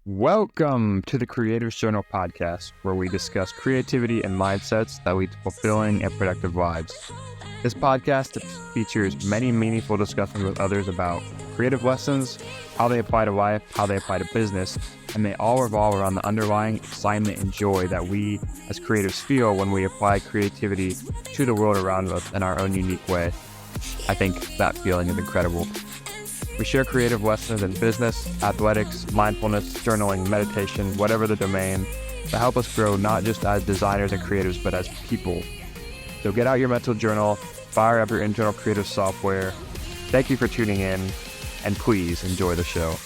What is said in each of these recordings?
Welcome to the Creator's Journal podcast, where we discuss creativity and mindsets that lead to fulfilling and productive lives. This podcast features many meaningful discussions with others about creative lessons, how they apply to life, how they apply to business, and they all revolve around the underlying excitement and joy that we as creators feel when we apply creativity to the world around us in our own unique way. I think that feeling is incredible. We share creative lessons in business, athletics, mindfulness, journaling, meditation, whatever the domain, that help us grow not just as designers and creators, but as people. So get out your mental journal, fire up your internal creative software. Thank you for tuning in, and please enjoy the show.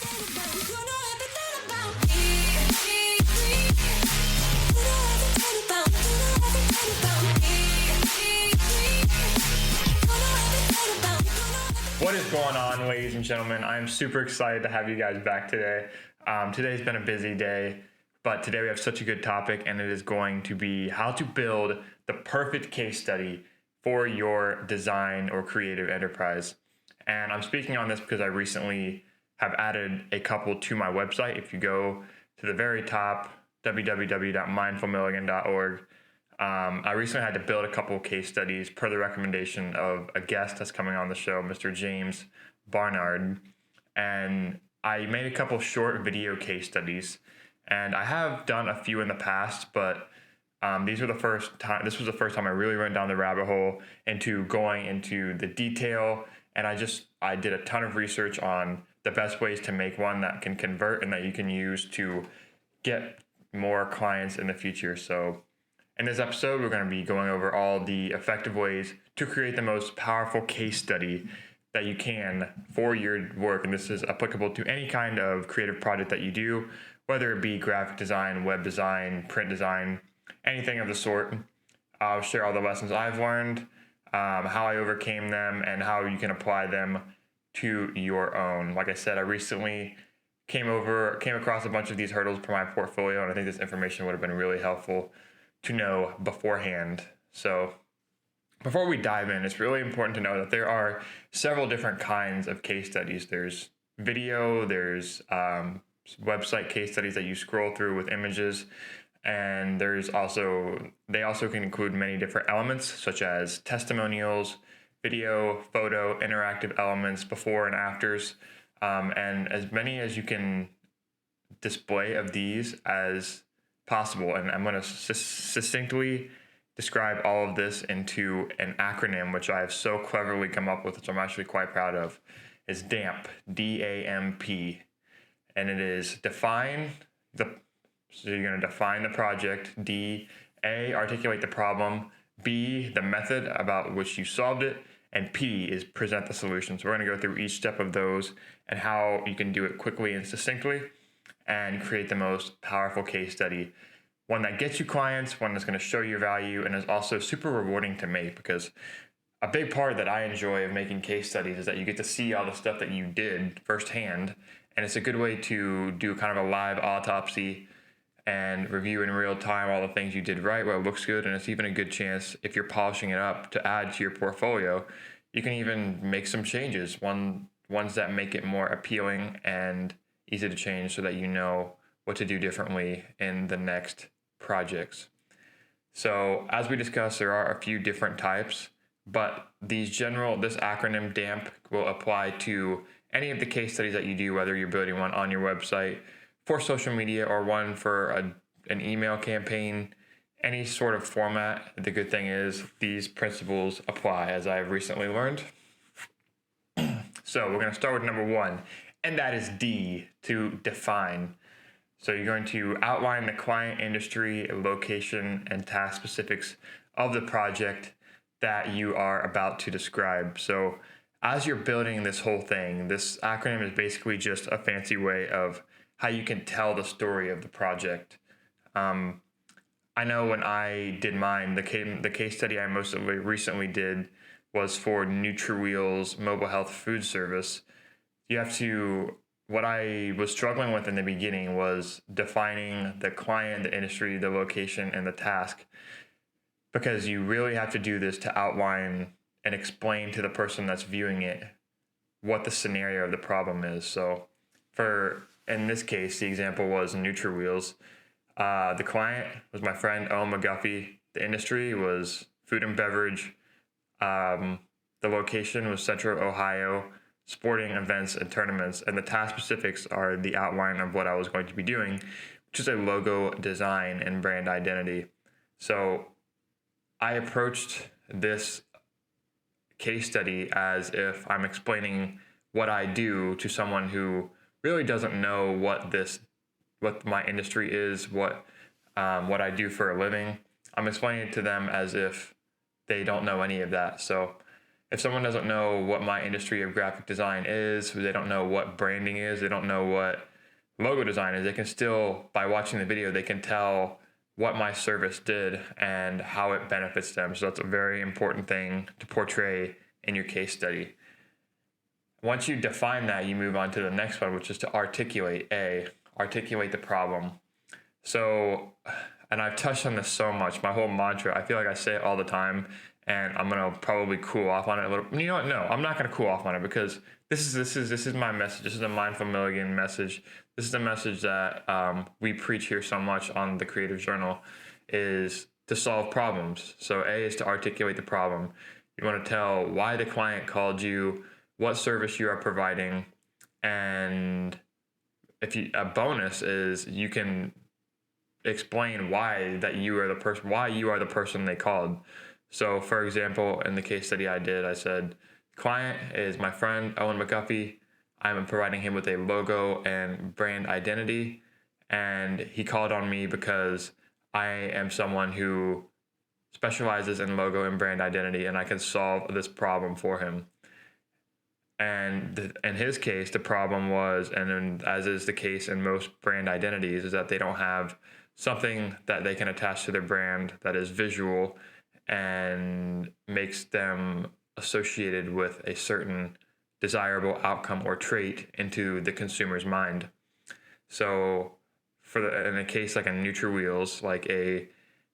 What is going on, ladies and gentlemen? I'm super excited to have you guys back today. Today's been a busy day, but today we have such a good topic, and it is going to be how to build the perfect case study for your design or creative enterprise. And I'm speaking on this because I recently have added a couple to my website. If you go to the very top, www.mindfulmilligan.org, I recently had to build a couple of case studies per the recommendation of a guest that's coming on the show, Mr. James Barnard. And I made a couple short video case studies, and I have done a few in the past, but this was the first time I really went down the rabbit hole into going into the detail. And I did a ton of research on the best ways to make one that can convert and that you can use to get more clients in the future. So in this episode, we're going to be going over all the effective ways to create the most powerful case study that you can for your work. And this is applicable to any kind of creative project that you do, whether it be graphic design, web design, print design, anything of the sort. I'll share all the lessons I've learned, how I overcame them, and how you can apply them to your own. Like I said, I recently came across a bunch of these hurdles for my portfolio, and I think this information would have been really helpful to know beforehand. So before we dive in, it's really important to know that there are several different kinds of case studies. There's video, there's website case studies that you scroll through with images, and they also can include many different elements such as testimonials, video, photo, interactive elements, before and afters, and as many as you can display of these as possible. And I'm going to succinctly describe all of this into an acronym, which I have so cleverly come up with, which I'm actually quite proud of. Is DAMP, D-A-M-P. And it is so you're going to define the project. D, A, articulate the problem. B, the method about which you solved it. And P is present the solution. So we're going to go through each step of those and how you can do it quickly and succinctly and create the most powerful case study. One that gets you clients, one that's going to show you value, and is also super rewarding to make, because a big part that I enjoy of making case studies is that you get to see all the stuff that you did firsthand, and it's a good way to do kind of a live autopsy and review in real time all the things you did right, what looks good, and it's even a good chance, if you're polishing it up to add to your portfolio, you can even make some changes, ones that make it more appealing and easy to change so that you know what to do differently in the next projects. So as we discussed, there are a few different types, but this acronym DAMP will apply to any of the case studies that you do, whether you're building one on your website for social media or one for an email campaign, any sort of format. The good thing is these principles apply, as I've recently learned. So we're going to start with number one, and that is D, to define. So you're going to outline the client, industry, location, and task specifics of the project that you are about to describe. So as you're building this whole thing, this acronym is basically just a fancy way of how you can tell the story of the project. I know when I did mine, the case study I most recently did was for NutriWheel's mobile health food service. What I was struggling with in the beginning was defining the client, the industry, the location, and the task, because you really have to do this to outline and explain to the person that's viewing it what the scenario of the problem is. So for in this case, the example was NutriWheels. The client was my friend Owen McGuffey. The industry was food and beverage. The location was Central Ohio, sporting events and tournaments. And the task specifics are the outline of what I was going to be doing, which is a logo design and brand identity. So I approached this case study as if I'm explaining what I do to someone who really doesn't know what my industry is, what I do for a living. I'm explaining it to them as if they don't know any of that. So if someone doesn't know what my industry of graphic design is, they don't know what branding is, they don't know what logo design is, they can still, by watching the video, they can tell what my service did and how it benefits them. So that's a very important thing to portray in your case study. Once you define that, you move on to the next one, which is to articulate the problem. So, and I've touched on this so much, my whole mantra, I feel like I say it all the time, and I'm gonna probably cool off on it a little. You know what? No, I'm not gonna cool off on it, because this is my message. This is a Mindful Milligan message. This is the message that we preach here so much on the Creative Journal, is to solve problems. So A is to articulate the problem. You want to tell why the client called you, what service you are providing, and a bonus is you can explain why you are the person they called. So for example, in the case study I did, I said, client is my friend Owen McGuffey. I'm providing him with a logo and brand identity, and he called on me because I am someone who specializes in logo and brand identity, and I can solve this problem for him. And in his case, the problem was, and as is the case in most brand identities, is that they don't have something that they can attach to their brand that is visual and makes them associated with a certain desirable outcome or trait into the consumer's mind. So in a case like a NutriWheels, like a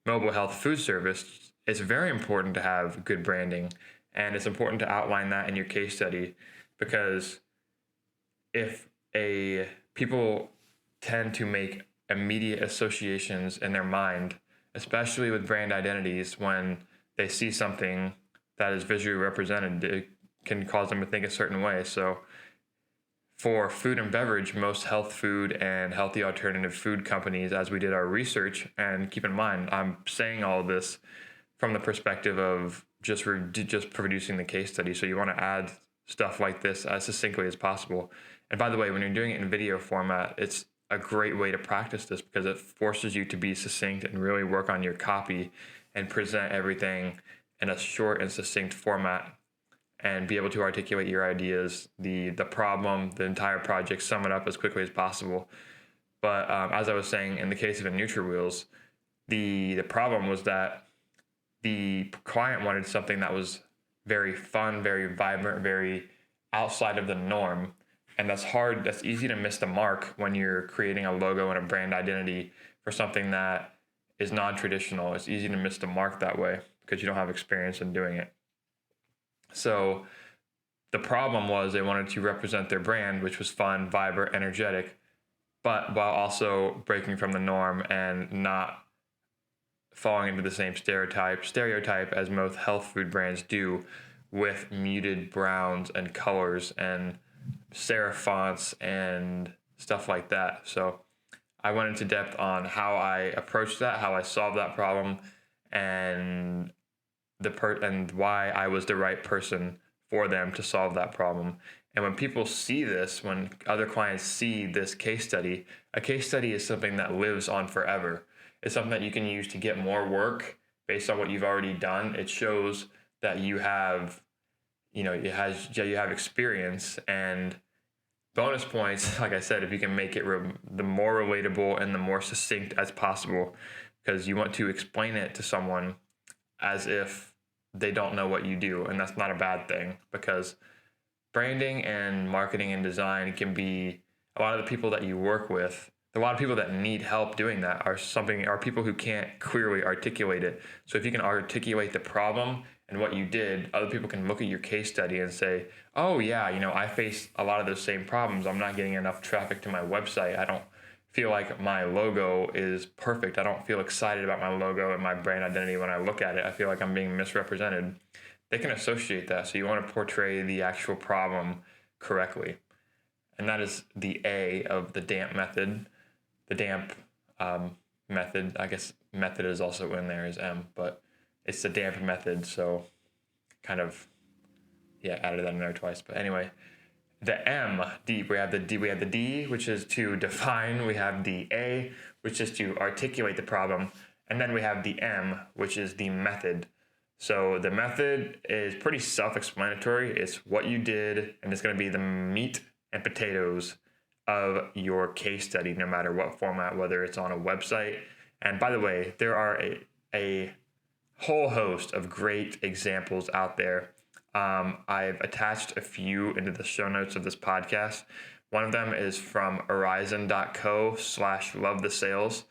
mobile health food service, it's very important to have good branding, and it's important to outline that in your case study, because if people tend to make immediate associations in their mind, especially with brand identities, when they see something that is visually represented, it can cause them to think a certain way. So for food and beverage, most health food and healthy alternative food companies, as we did our research, and keep in mind, I'm saying all of this from the perspective of just producing the case study. So you want to add stuff like this as succinctly as possible. And by the way, when you're doing it in video format, it's a great way to practice this, because it forces you to be succinct and really work on your copy and present everything in a short and succinct format, and be able to articulate your ideas, the problem, the entire project, sum it up as quickly as possible. But as I was saying, in the case of a NutriWheels, the problem was that the client wanted something that was very fun, very vibrant, very outside of the norm. And that's hard. That's easy to miss the mark when you're creating a logo and a brand identity for something that is non-traditional. It's easy to miss the mark that way because you don't have experience in doing it. So the problem was they wanted to represent their brand, which was fun, vibrant, energetic, but while also breaking from the norm and not falling into the same stereotype as most health food brands do, with muted browns and colors and serif fonts and stuff like that. So I went into depth on how I approached that, how I solved that problem, and and why I was the right person for them to solve that problem. And when people see this, when other clients see this case study, a case study is something that lives on forever. It's something that you can use to get more work based on what you've already done. It shows that you have, you have experience, and bonus points, like I said, if you can make it the more relatable and the more succinct as possible, because you want to explain it to someone as if they don't know what you do. And that's not a bad thing, because branding and marketing and design can be, a lot of the people that you work with, a lot of people that need help doing that are people who can't clearly articulate it. So if you can articulate the problem and what you did, other people can look at your case study and say, oh yeah, I face a lot of those same problems. I'm not getting enough traffic to my website. I don't feel like my logo is perfect. I don't feel excited about my logo and my brand identity when I look at it. I feel like I'm being misrepresented. They can associate that. So you want to portray the actual problem correctly. And that is the A of the DAMP method. The DAMP method, I guess method is also in there as M, but it's the DAMP method. So kind of, added that in there twice. But anyway, the M, D, we have the D, which is to define. We have the A, which is to articulate the problem. And then we have the M, which is the method. So the method is pretty self-explanatory. It's what you did, and it's going to be the meat and potatoes of your case study, no matter what format, whether it's on a website. And by the way, there are a whole host of great examples out there. I've attached a few into the show notes of this podcast. One of them is from horizon.co/lovethesales.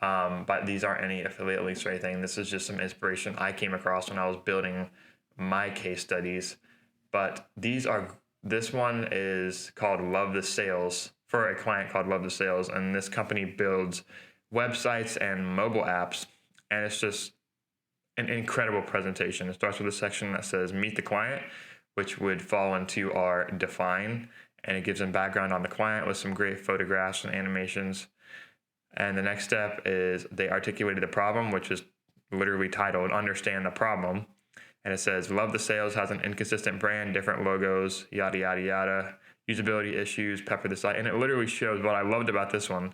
But these aren't any affiliate links or anything. This is just some inspiration I came across when I was building my case studies. But this one is called Love the Sales, for a client called Love the Sales. And this company builds websites and mobile apps. And it's just an incredible presentation. It starts with a section that says meet the client, which would fall into our define. And it gives them background on the client with some great photographs and animations. And the next step is they articulated the problem, which is literally titled Understand the Problem. And it says, Love the Sales has an inconsistent brand, different logos, yada, yada, yada, usability issues, pepper the site. And it literally shows, what I loved about this one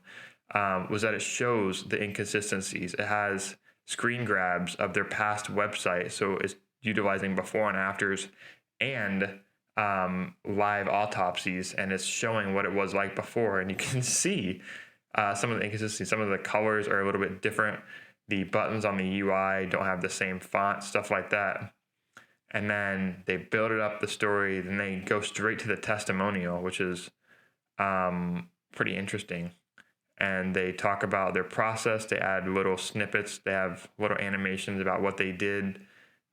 was that it shows the inconsistencies. It has screen grabs of their past website. So it's utilizing before and afters and live autopsies. And it's showing what it was like before. And you can see some of the inconsistencies. Some of the colors are a little bit different. The buttons on the UI don't have the same font, stuff like that. And then they build it up the story. Then they go straight to the testimonial, which is pretty interesting. And they talk about their process. They add little snippets. They have little animations about what they did.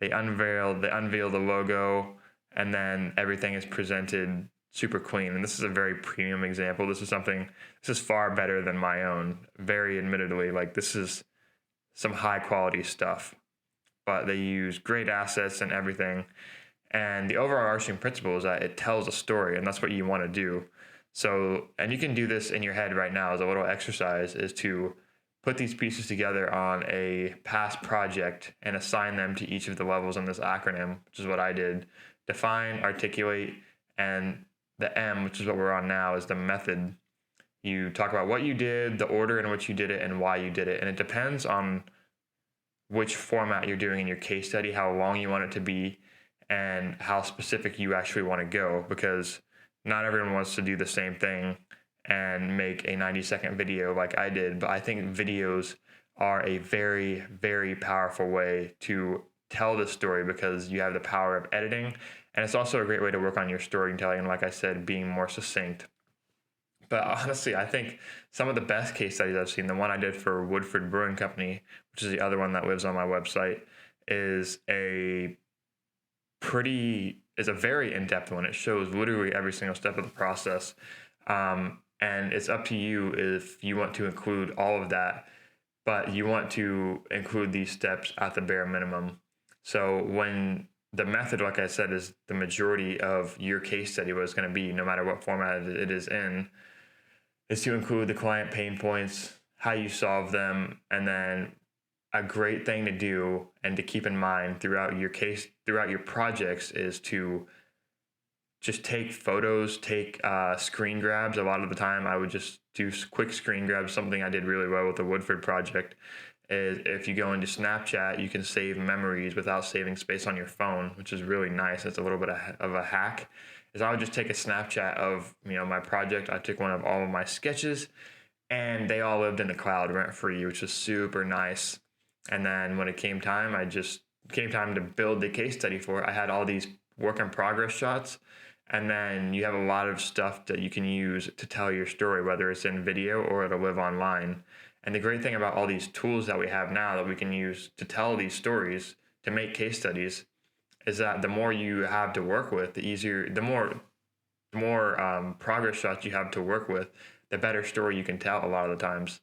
They unveil the logo, and then everything is presented super clean. And this is a very premium example. This is far better than my own, very admittedly. Like, this is some high quality stuff, but they use great assets and everything. And the overarching principle is that it tells a story, and that's what you want to do. So, and you can do this in your head right now as a little exercise, is to put these pieces together on a past project and assign them to each of the levels in this acronym, which is what I did. Define, articulate, and the M, which is what we're on now, is the method. You talk about what you did, the order in which you did it, and why you did it. And it depends on which format you're doing in your case study, how long you want it to be, and how specific you actually want to go, because not everyone wants to do the same thing and make a 90-second video like I did. But I think videos are a very, very powerful way to tell the story, because you have the power of editing. And it's also a great way to work on your storytelling. And like I said, being more succinct. But honestly, I think some of the best case studies I've seen, the one I did for Woodford Brewing Company, which is the other one that lives on my website, is a very in-depth one. It shows literally every single step of the process. And it's up to you if you want to include all of that, but you want to include these steps at the bare minimum. So when the method, like I said, is the majority of your case study, what it's going to be, no matter what format it is in, is to include the client pain points, how you solve them, and then a great thing to do and to keep in mind throughout your projects is to just take photos, take screen grabs. A lot of the time I would just do quick screen grabs. Something I did really well with the Woodford project is if you go into Snapchat, you can save memories without saving space on your phone, which is really nice. It's a little bit of a hack. Is I would just take a Snapchat of my project. I took one of all of my sketches, and they all lived in the cloud rent free, which is super nice. And then when it came time to build the case study for it, I had all these work in progress shots. And then you have a lot of stuff that you can use to tell your story, whether it's in video or it'll live online. And the great thing about all these tools that we have now that we can use to tell these stories, to make case studies, is that the more you have to work with, the more progress shots you have to work with, the better story you can tell a lot of the times.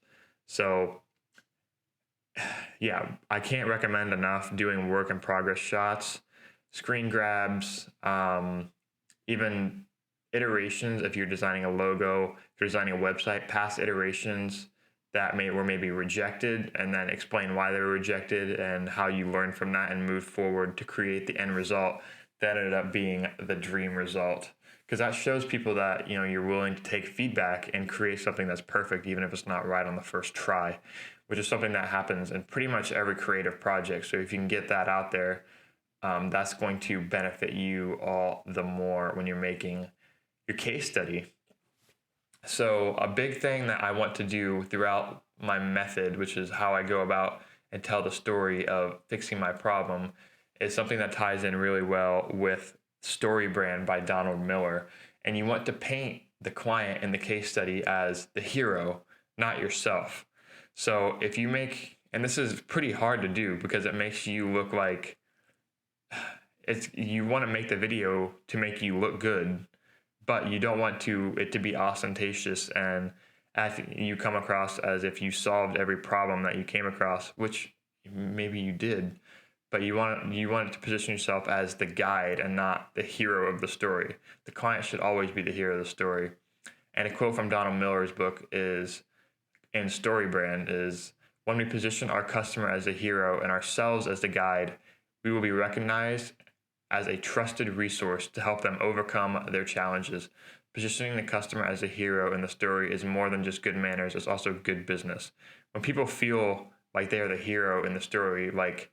So yeah, I can't recommend enough doing work in progress shots, screen grabs, even iterations. If you're designing a logo, if you're designing a website, past iterations that were maybe rejected, and then explain why they were rejected and how you learned from that and moved forward to create the end result that ended up being the dream result. Because that shows people that you're willing to take feedback and create something that's perfect, even if it's not right on the first try, which is something that happens in pretty much every creative project. So if you can get that out there, that's going to benefit you all the more when you're making your case study. So a big thing that I want to do throughout my method, which is how I go about and tell the story of fixing my problem, is something that ties in really well with Story Brand by Donald Miller. And you want to paint the client in the case study as the hero, not yourself. So if you and this is pretty hard to do because it makes you look like you want to make the video to make you look good, but you don't want it to be ostentatious and you come across as if you solved every problem that you came across, which maybe you did, but you want it to position yourself as the guide and not the hero of the story. The client should always be the hero of the story. And a quote from Donald Miller's book in Story Brand is, "When we position our customer as the hero and ourselves as the guide, we will be recognized as a trusted resource to help them overcome their challenges. Positioning the customer as a hero in the story is more than just good manners, it's also good business." When people feel like they are the hero in the story, like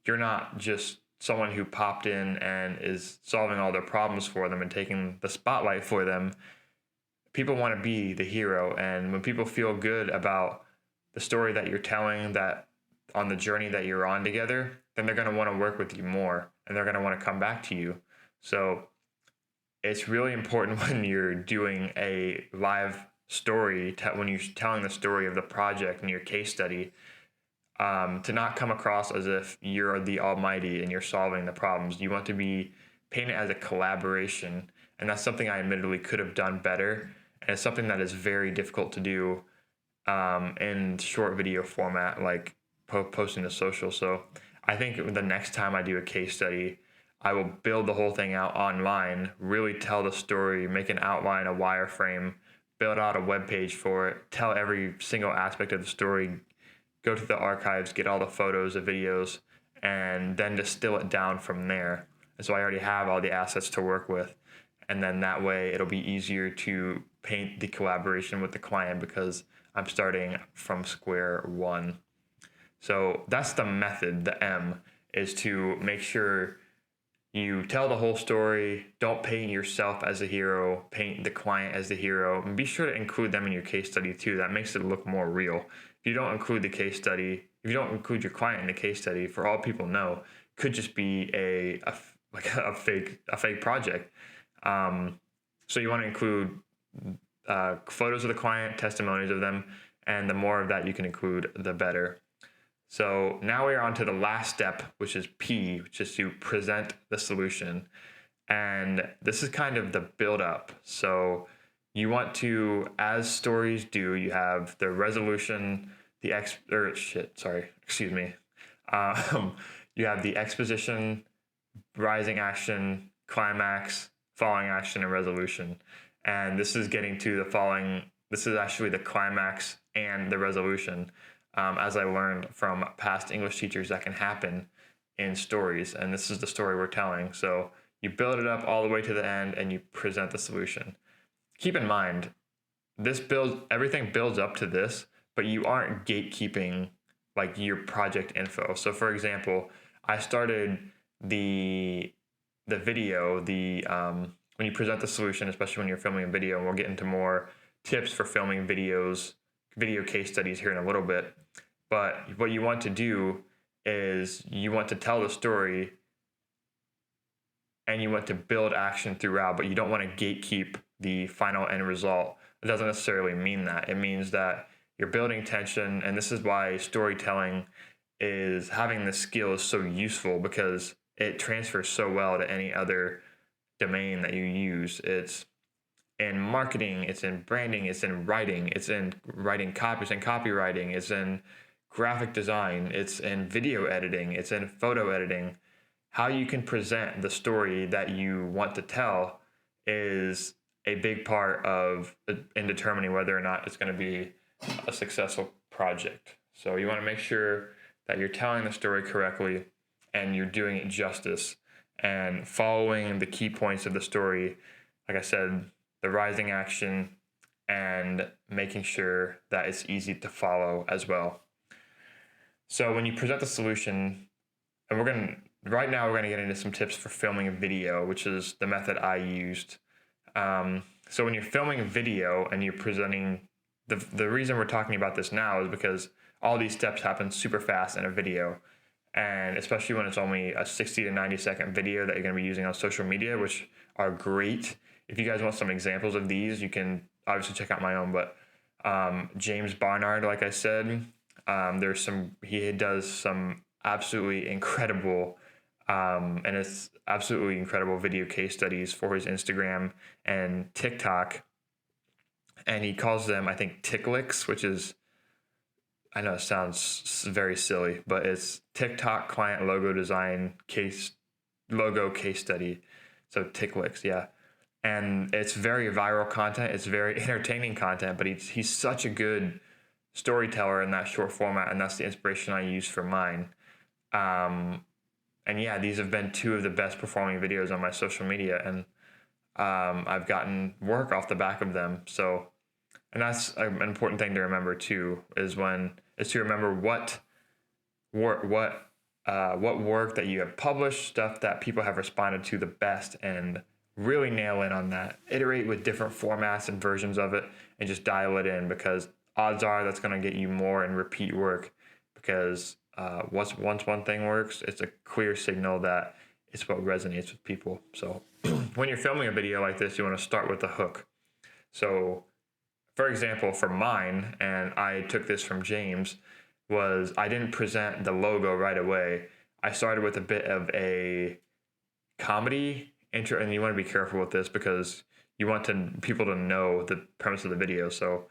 you're not just someone who popped in and is solving all their problems for them and taking the spotlight for them, people want to be the hero. And when people feel good about the story that you're telling, that on the journey that you're on together, then they're going to want to work with you more and they're going to want to come back to you. So it's really important when you're doing a live story, when you're telling the story of the project in your case study, to not come across as if you're the almighty and you're solving the problems. You want to be painted as a collaboration. And that's something I admittedly could have done better. And it's something that is very difficult to do in short video format, like posting to social. So I think the next time I do a case study, I will build the whole thing out online, really tell the story, make an outline, a wireframe, build out a web page for it, tell every single aspect of the story, go to the archives, get all the photos, the videos, and then distill it down from there. And so I already have all the assets to work with. And then that way it'll be easier to paint the collaboration with the client because I'm starting from square one. So that's the method. The M is to make sure you tell the whole story. Don't paint yourself as a hero, paint the client as the hero, and be sure to include them in your case study too. That makes it look more real. If you don't include the case study, if you don't include your client in the case study, for all people know, it could just be a fake project. So you want to include photos of the client, testimonies of them, and the more of that you can include, the better. So now we are on to the last step, which is P, which is to present the solution. And this is kind of the build up. So you want to, as stories do, you have the resolution, you have the exposition, rising action, climax, falling action, and resolution. And this is getting to this is actually the climax and the resolution. As I learned from past English teachers, that can happen in stories. And this is the story we're telling. So you build it up all the way to the end and you present the solution. Keep in mind, everything builds up to this, but you aren't gatekeeping like your project info. So for example, I started the video, when you present the solution, especially when you're filming a video, and we'll get into more tips for filming video case studies here in a little bit. But what you want to do is you want to tell the story and you want to build action throughout, but you don't want to gatekeep the final end result. It doesn't necessarily mean that. It means that you're building tension, and this is why storytelling having this skill is so useful, because it transfers so well to any other domain that you use. It's in marketing, it's in branding, it's in writing, it's in writing copy, it's in copywriting, it's in graphic design, it's in video editing, it's in photo editing. How you can present the story that you want to tell is a big part of in determining whether or not it's going to be a successful project. So you want to make sure that you're telling the story correctly and you're doing it justice and following the key points of the story. Like I said, the rising action and making sure that it's easy to follow as well. So when you present the solution, and right now we're going to get into some tips for filming a video, which is the method I used. So when you're filming a video and you're presenting, the reason we're talking about this now is because all these steps happen super fast in a video. And especially when it's only a 60 to 90 second video that you're going to be using on social media, which are great. If you guys want some examples of these, you can obviously check out my own, but James Barnard, like I said, he does some absolutely incredible and it's absolutely incredible video case studies for his Instagram and TikTok. And he calls them, I think, Ticklicks, which is, I know it sounds very silly, but it's TikTok client logo design logo case study. So Ticklicks, yeah. And it's very viral content. It's very entertaining content, but he's such a good storyteller in that short format, and that's the inspiration I use for mine. And yeah, these have been two of the best performing videos on my social media, and I've gotten work off the back of them. So, and that's an important thing to remember too, is to remember what work that you have published, stuff that people have responded to the best, and really nail in on that. Iterate with different formats and versions of it, and just dial it in, because odds are that's going to get you more and repeat work, because once one thing works, it's a clear signal that it's what resonates with people. So when you're filming a video like this, you want to start with the hook. So for example, for mine, and I took this from James, was I didn't present the logo right away. I started with a bit of a comedy intro, and you want to be careful with this because you want people to know the premise of the video. So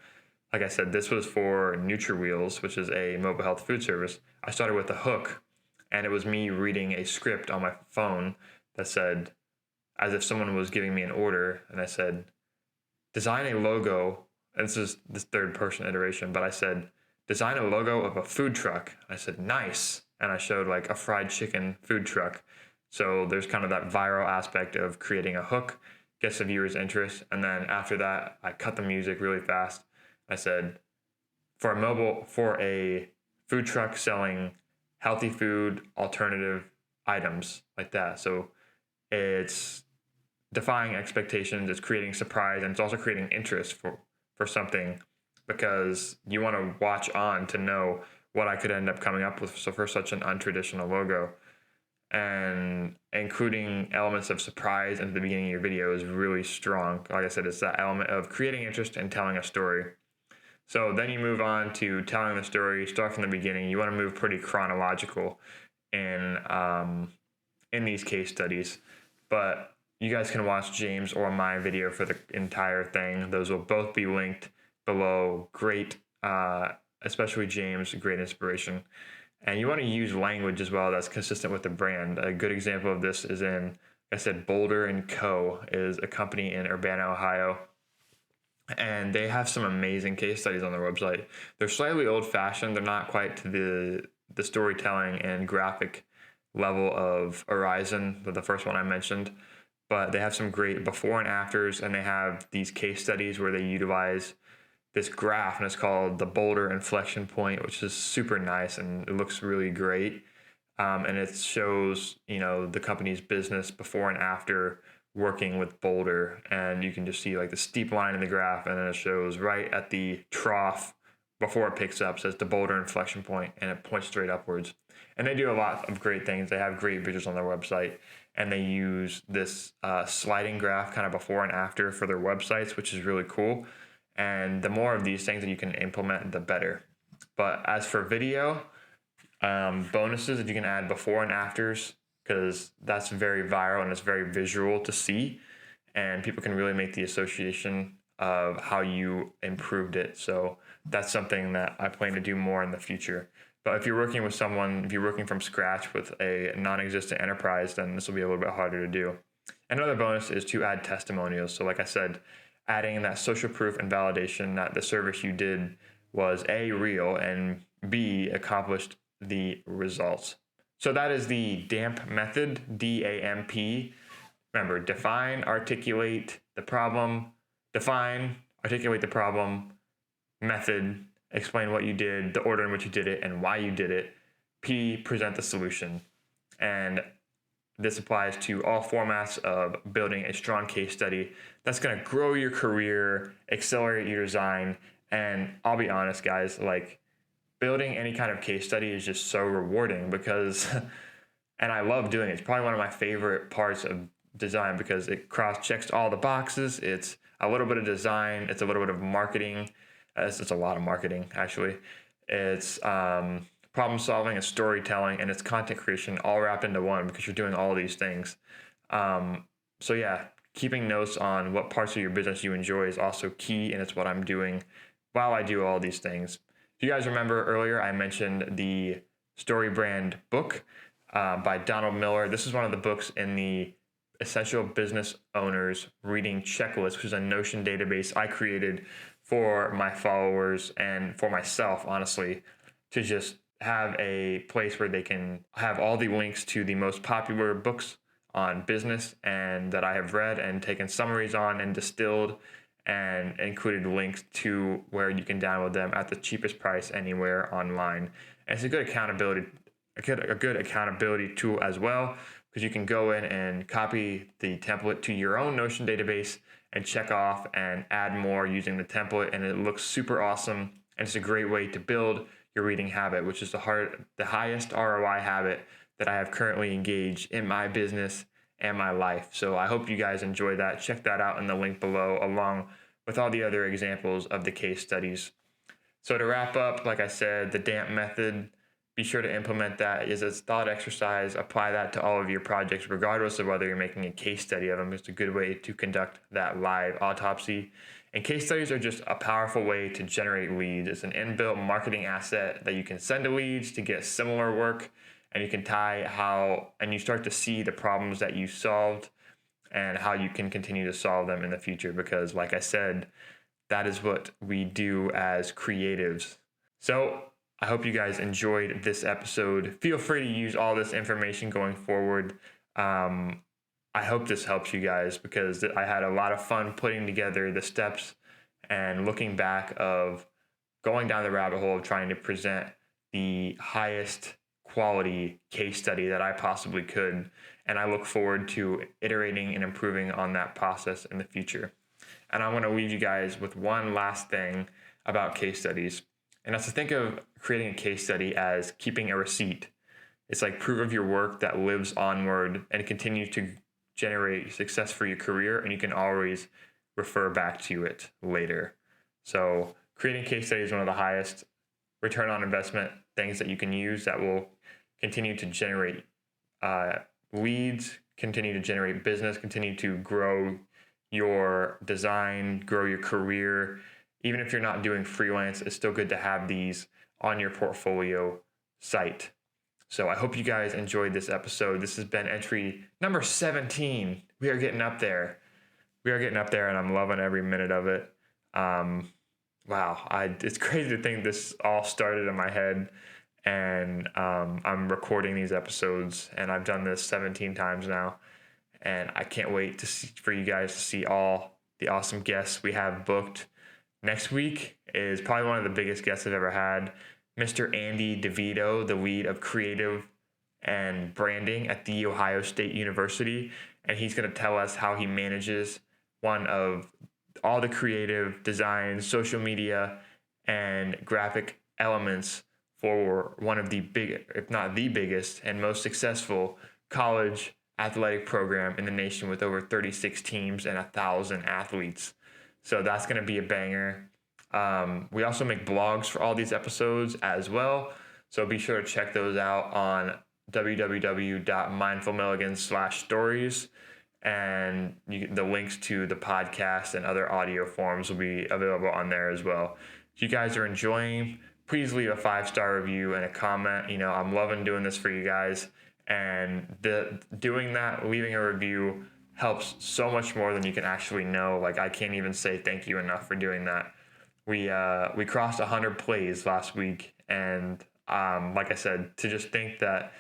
like I said, this was for NutriWheels, which is a mobile health food service. I started with a hook, and it was me reading a script on my phone that said, as if someone was giving me an order, and I said, design a logo. And this is this third person iteration, but I said, design a logo of a food truck. I said, nice. And I showed like a fried chicken food truck. So there's kind of that viral aspect of creating a hook, gets the viewer's interest. And then after that, I cut the music really fast. I said, for a food truck selling healthy food, alternative items like that. So it's defying expectations, it's creating surprise, and it's also creating interest for something, because you want to watch on to know what I could end up coming up with. So for such an untraditional logo, and including elements of surprise at the beginning of your video is really strong. Like I said, it's that element of creating interest and telling a story. So then you move on to telling the story, start from the beginning. You want to move pretty chronological in these case studies, but you guys can watch James or my video for the entire thing. Those will both be linked below. Great, especially James, great inspiration. And you want to use language as well that's consistent with the brand. A good example of this is like I said, Boulder & Co. is a company in Urbana, Ohio. And they have some amazing case studies on their website. They're slightly old-fashioned. They're not quite to the storytelling and graphic level of Horizon, the first one I mentioned. But they have some great before and afters, and they have these case studies where they utilize this graph, and it's called the Boulder inflection point, which is super nice, and it looks really great. And it shows, the company's business before and after working with Boulder, and you can just see like the steep line in the graph, and then it shows right at the trough before it picks up, says the Boulder inflection point, and it points straight upwards. And they do a lot of great things. They have great visuals on their website, and they use this sliding graph kind of before and after for their websites, which is really cool. And the more of these things that you can implement, the better. But as for video, bonuses that you can add before and afters because that's very viral and it's very visual to see, and people can really make the association of how you improved it. So that's something that I plan to do more in the future. But if you're working with someone, if you're working from scratch with a non-existent enterprise, then this will be a little bit harder to do. Another bonus is to add testimonials. So like I said, adding that social proof and validation that the service you did was A, real, and B, accomplished the results. So that is the DAMP method, DAMP. Remember, define, articulate the problem, method, explain what you did, the order in which you did it, and why you did it. P, present the solution. And this applies to all formats of building a strong case study that's going to grow your career, accelerate your design. And I'll be honest, guys, like building any kind of case study is just so rewarding because, and I love doing it. It's probably one of my favorite parts of design because it cross-checks all the boxes. It's a little bit of design. It's a little bit of marketing. It's a lot of marketing, actually. It's problem solving and storytelling, and it's content creation all wrapped into one because you're doing all these things. So yeah, keeping notes on what parts of your business you enjoy is also key, and it's what I'm doing while I do all these things. If you guys remember earlier, I mentioned the Story Brand book by Donald Miller. This is one of the books in the Essential Business Owners Reading Checklist, which is a Notion database I created for my followers and for myself, honestly, to just have a place where they can have all the links to the most popular books on business and that I have read and taken summaries on and distilled and included links to where you can download them at the cheapest price anywhere online. And it's a good accountability tool as well, because you can go in and copy the template to your own Notion database and check off and add more using the template, and it looks super awesome. And it's a great way to build your reading habit, which is the highest ROI habit that I have currently engaged in my business and my life. So I hope you guys enjoy that. Check that out in the link below, along with all the other examples of the case studies. So to wrap up, like I said, the DAMP method, be sure to implement that as a thought exercise. Apply that to all of your projects, regardless of whether you're making a case study of them. It's a good way to conduct that live autopsy. And case studies are just a powerful way to generate leads. It's an inbuilt marketing asset that you can send to leads to get similar work, and you can and you start to see the problems that you solved and how you can continue to solve them in the future. Because like I said, that is what we do as creatives. So I hope you guys enjoyed this episode. Feel free to use all this information going forward. I hope this helps you guys because I had a lot of fun putting together the steps and looking back of going down the rabbit hole of trying to present the highest quality case study that I possibly could. And I look forward to iterating and improving on that process in the future. And I want to leave you guys with one last thing about case studies. And that's to think of creating a case study as keeping a receipt. It's like proof of your work that lives onward and continues to generate success for your career, and you can always refer back to it later. So creating case study is one of the highest return on investment things that you can use that will continue to generate leads, continue to generate business, continue to grow your design, grow your career. Even if you're not doing freelance, it's still good to have these on your portfolio site. So I hope you guys enjoyed this episode. This has been entry number 17. We are getting up there. And I'm loving every minute of it. Wow, it's crazy to think this all started in my head, and I'm recording these episodes, and I've done this 17 times now, and I can't wait for you guys to see all the awesome guests we have booked. Next week is probably one of the biggest guests I've ever had, Mr. Andy DeVito, the lead of creative and branding at The Ohio State University. And he's going to tell us how he manages one of all the creative design, social media, and graphic elements for one of the big, if not the biggest and most successful college athletic program in the nation with over 36 teams and 1,000 athletes. So that's going to be a banger. We also make blogs for all these episodes as well. So be sure to check those out on www.mindfulmilligans/stories, and the links to the podcast and other audio forms will be available on there as well. If you guys are enjoying, please leave a 5-star review and a comment. I'm loving doing this for you guys, and doing that, leaving a review, helps so much more than you can actually know. Like, I can't even say thank you enough for doing that. We crossed 100 plays last week, and like I said, to just think that,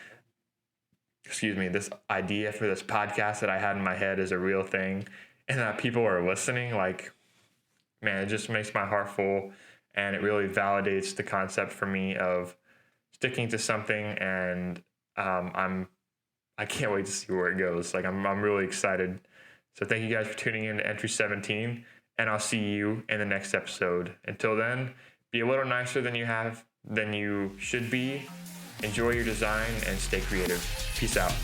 this idea for this podcast that I had in my head is a real thing, and that people are listening, like, man, it just makes my heart full, and it really validates the concept for me of sticking to something, and I can't wait to see where it goes. Like, I'm really excited. So thank you guys for tuning in to Entry 17, and I'll see you in the next episode. Until then, be a little nicer than you should be. Enjoy your design and stay creative. Peace out.